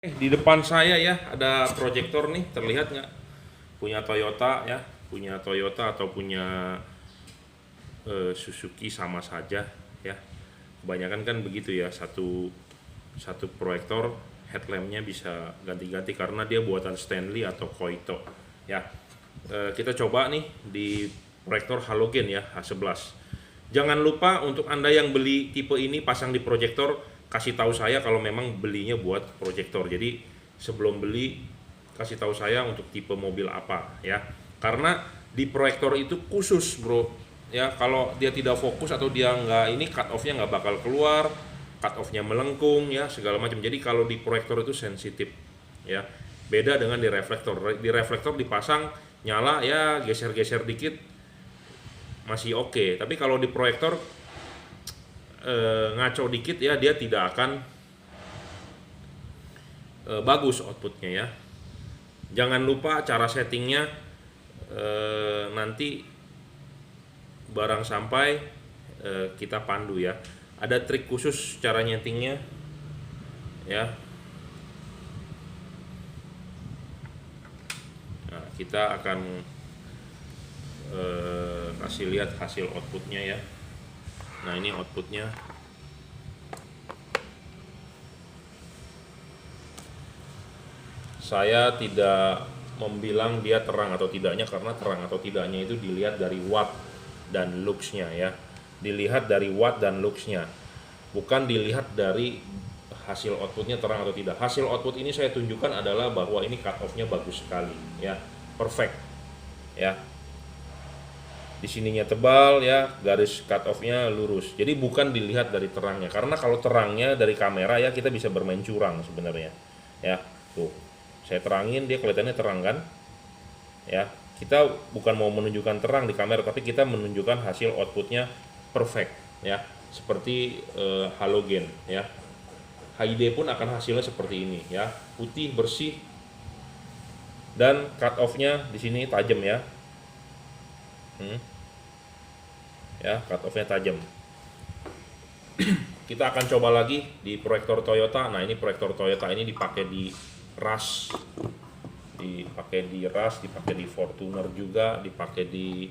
Di depan saya ya ada proyektor nih, terlihat nggak? Punya Toyota ya, punya Toyota atau punya Suzuki sama saja ya. Kebanyakan kan begitu ya, satu satu proyektor headlampnya bisa ganti-ganti karena dia buatan Stanley atau Koito ya. Kita coba nih di proyektor halogen ya H11. Jangan lupa untuk Anda yang beli tipe ini pasang di proyektor, kasih tahu saya kalau memang belinya buat proyektor. Jadi sebelum beli kasih tahu saya untuk tipe mobil apa ya. Karena di proyektor itu khusus, Bro. Ya, kalau dia tidak fokus atau dia nggak ini, cut off-nya nggak bakal keluar, cut off-nya melengkung ya, segala macam. Jadi kalau di proyektor itu sensitif ya. Beda dengan di reflektor. Di reflektor dipasang nyala ya, geser-geser dikit masih oke. Tapi kalau di proyektor ngaco dikit ya, dia tidak akan bagus outputnya ya. Jangan lupa cara settingnya, nanti barang sampai kita pandu ya. Ada trik khusus cara nyetingnya ya. Nah, kita akan kasih lihat hasil outputnya ya. Nah, ini outputnya. Saya tidak membilang dia terang atau tidaknya, karena terang atau tidaknya itu dilihat dari watt dan lux-nya ya. Dilihat dari watt dan lux-nya, bukan dilihat dari hasil outputnya terang atau tidak. Hasil output ini saya tunjukkan adalah bahwa ini cut off-nya bagus sekali ya, perfect ya. Di sininya tebal ya, garis cut off-nya lurus. Jadi bukan dilihat dari terangnya, karena kalau terangnya dari kamera ya kita bisa bermain curang sebenarnya ya. Tuh, saya terangin, dia kelihatannya terang kan ya. Kita bukan mau menunjukkan terang di kamera, tapi kita menunjukkan hasil outputnya perfect ya, seperti halogen ya. HID pun akan hasilnya seperti ini ya, putih bersih dan cut off-nya di sini tajam ya. Ya, cut off-nya tajam. Kita akan coba lagi di proyektor Toyota. Nah, ini proyektor Toyota ini dipakai di Rush, dipakai di Fortuner juga, dipakai di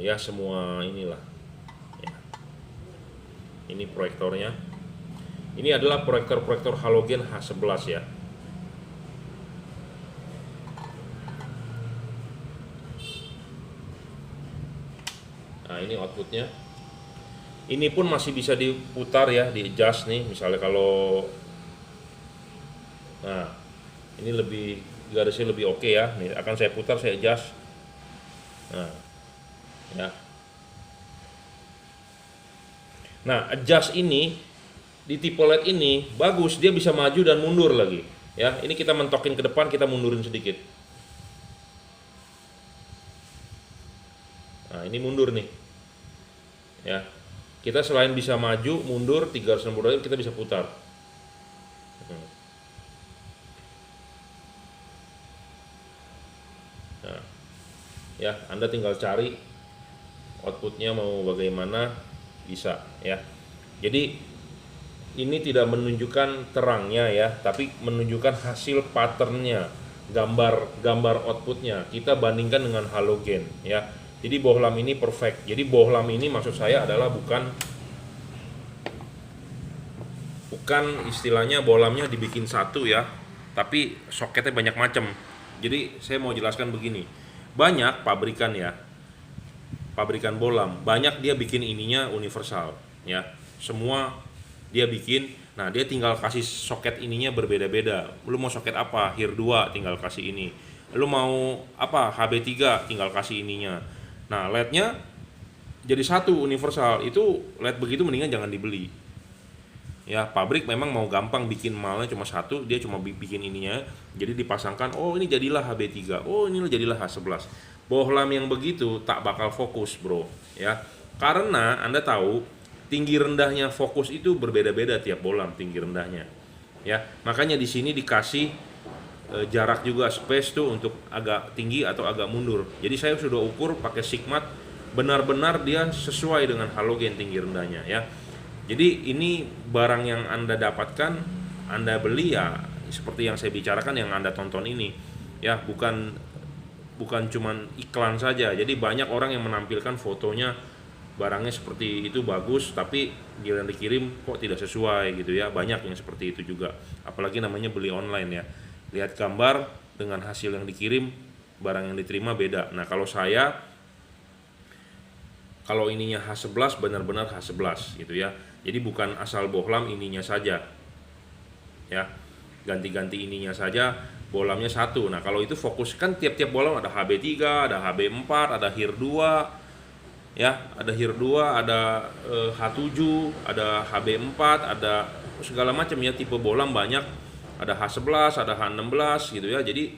ya semua inilah ya. Ini proyektornya. Ini adalah proyektor halogen H11 ya. Nah, ini outputnya. Ini pun masih bisa diputar ya, di adjust nih. Misalnya kalau, nah ini lebih, garisnya lebih oke ya. Nih akan saya putar, saya adjust. Nah, ya. Nah, adjust ini di tipe LED ini bagus, dia bisa maju dan mundur lagi ya. Ini kita mentokin ke depan, kita mundurin sedikit. Nah, ini mundur nih ya. Kita selain bisa maju, mundur 360 derajat, kita bisa putar. Nah, ya, Anda tinggal cari outputnya mau bagaimana, bisa ya. Jadi ini tidak menunjukkan terangnya ya, tapi menunjukkan hasil patternnya, gambar outputnya. Kita bandingkan dengan halogen ya. Jadi bohlam ini perfect. Jadi bohlam ini maksud saya adalah bukan istilahnya bohlamnya dibikin satu ya, tapi soketnya banyak macam. Jadi saya mau jelaskan begini, banyak pabrikan ya, pabrikan bohlam, banyak dia bikin ininya universal ya, semua dia bikin. Nah, dia tinggal kasih soket ininya berbeda-beda. Lu mau soket apa? HIR 2 tinggal kasih ini. Lu mau apa? HB3 tinggal kasih ininya. Nah, LED-nya jadi satu universal. Itu LED begitu mendingan jangan dibeli. Ya, pabrik memang mau gampang bikin malnya cuma satu, dia cuma bikin ininya. Jadi dipasangkan, oh ini jadilah HB3, oh ini jadilah H11. Bohlam yang begitu tak bakal fokus, Bro, ya. Karena Anda tahu tinggi rendahnya fokus itu berbeda-beda tiap bohlam tinggi rendahnya. Ya, makanya di sini dikasih jarak juga, space tuh untuk agak tinggi atau agak mundur. Jadi saya sudah ukur pakai Sigmat, benar-benar dia sesuai dengan halogen tinggi rendahnya ya. Jadi ini barang yang Anda dapatkan Anda beli ya seperti yang saya bicarakan, yang Anda tonton ini ya, bukan cuman iklan saja. Jadi banyak orang yang menampilkan fotonya barangnya seperti itu bagus, tapi giliran dikirim kok tidak sesuai gitu ya. Banyak yang seperti itu juga, apalagi namanya beli online ya, lihat gambar dengan hasil yang dikirim, barang yang diterima beda. Nah kalau saya, kalau ininya H11 benar-benar H11 gitu ya, jadi bukan asal bohlam ininya saja ya, ganti-ganti ininya saja, bohlamnya satu. Nah kalau itu fokus kan tiap-tiap bohlam ada HB3, ada HB4, ada HIR 2 ya, ada HIR 2, ada H7, ada HB4, ada segala macam ya, tipe bohlam banyak, ada H11, ada H16 gitu ya. Jadi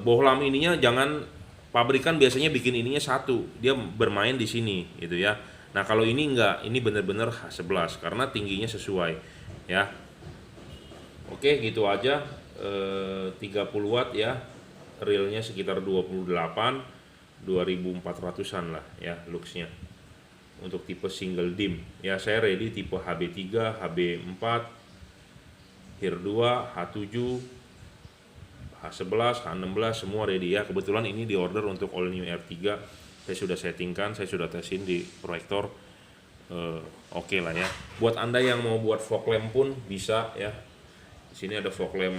bohlam ininya jangan, pabrikan biasanya bikin ininya satu, dia bermain di sini gitu ya. Nah kalau ini enggak, ini benar-benar H11 karena tingginya sesuai ya. Oke gitu aja, 30 watt ya, realnya sekitar 2400-an lah ya luxnya, untuk tipe single dim ya. Saya ready tipe HB3, HB4, HIR 2, H7, H11, H16 semua ready ya. Kebetulan ini di order untuk all new R3, saya sudah settingkan, saya sudah tesin di proyektor. Oke lah ya. Buat Anda yang mau buat fog lamp pun bisa ya. Di sini ada fog lamp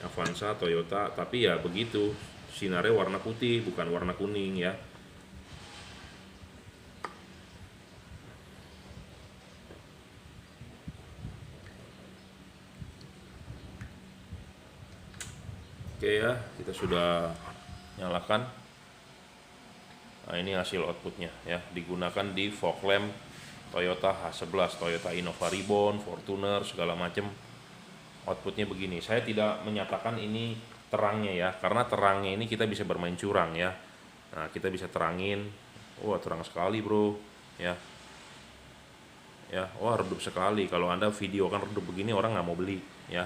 Avanza Toyota, tapi ya begitu, sinarnya warna putih bukan warna kuning ya. Oke ya, kita sudah nyalakan. Nah ini hasil outputnya ya, digunakan di fog lamp Toyota H11, Toyota Innova Reborn, Fortuner segala macam. Outputnya begini. Saya tidak menyatakan ini terangnya ya, karena terangnya ini kita bisa bermain curang ya. Nah kita bisa terangin, wah terang sekali bro ya, wah redup sekali. Kalau Anda video kan redup begini, orang nggak mau beli ya.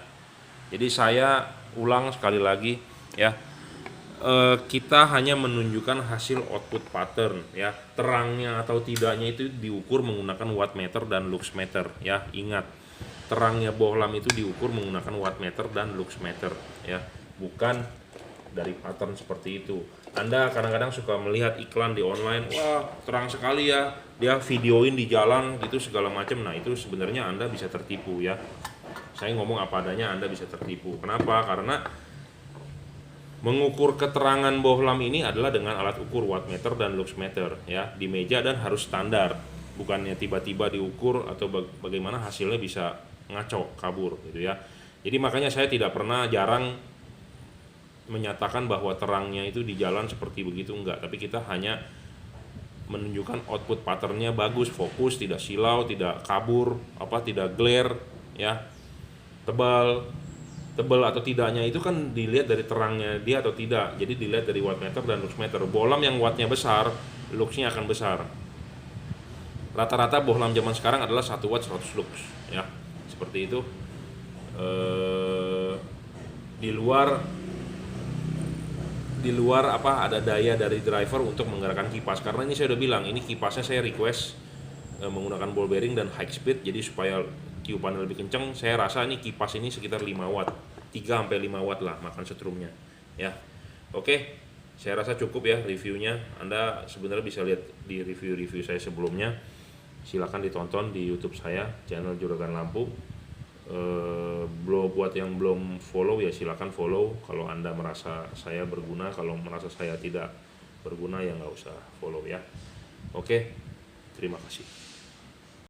Jadi saya ulang sekali lagi ya, kita hanya menunjukkan hasil output pattern ya. Terangnya atau tidaknya itu diukur menggunakan wattmeter dan luxmeter ya. Ingat, terangnya bohlam itu diukur menggunakan wattmeter dan luxmeter ya, bukan dari pattern seperti itu. Anda kadang-kadang suka melihat iklan di online, wah terang sekali ya, dia videoin di jalan gitu segala macam. Nah itu sebenarnya Anda bisa tertipu ya. Saya ngomong apa adanya, Anda bisa tertipu. Kenapa? Karena mengukur keterangan bohlam ini adalah dengan alat ukur wattmeter dan luxmeter ya, di meja, dan harus standar. Bukannya tiba-tiba diukur atau bagaimana hasilnya bisa ngaco, kabur gitu ya. Jadi makanya saya tidak pernah, jarang menyatakan bahwa terangnya itu di jalan seperti begitu, enggak. Tapi kita hanya menunjukkan output patternnya bagus, fokus, tidak silau, tidak kabur, tidak glare ya. Tebal atau tidaknya itu kan dilihat dari terangnya dia atau tidak. Jadi dilihat dari wattmeter dan luxmeter. Bohlam yang wattnya besar, luxnya akan besar. Rata-rata bohlam zaman sekarang adalah 1 watt 100 lux ya, seperti itu. Di luar ada daya dari driver untuk menggerakkan kipas. Karena ini saya udah bilang, ini kipasnya saya request menggunakan ball bearing dan high speed, jadi supaya tiupannya lebih kencang. Saya rasa ini kipas ini sekitar 5 watt, 3-5 watt lah makan setrumnya ya. Oke, saya rasa cukup ya reviewnya. Anda sebenarnya bisa lihat di review saya sebelumnya, silakan ditonton di YouTube saya, channel Juragan Lampu. Buat yang belum follow ya silakan follow kalau Anda merasa saya berguna. Kalau merasa saya tidak berguna ya nggak usah follow ya. Oke, terima kasih.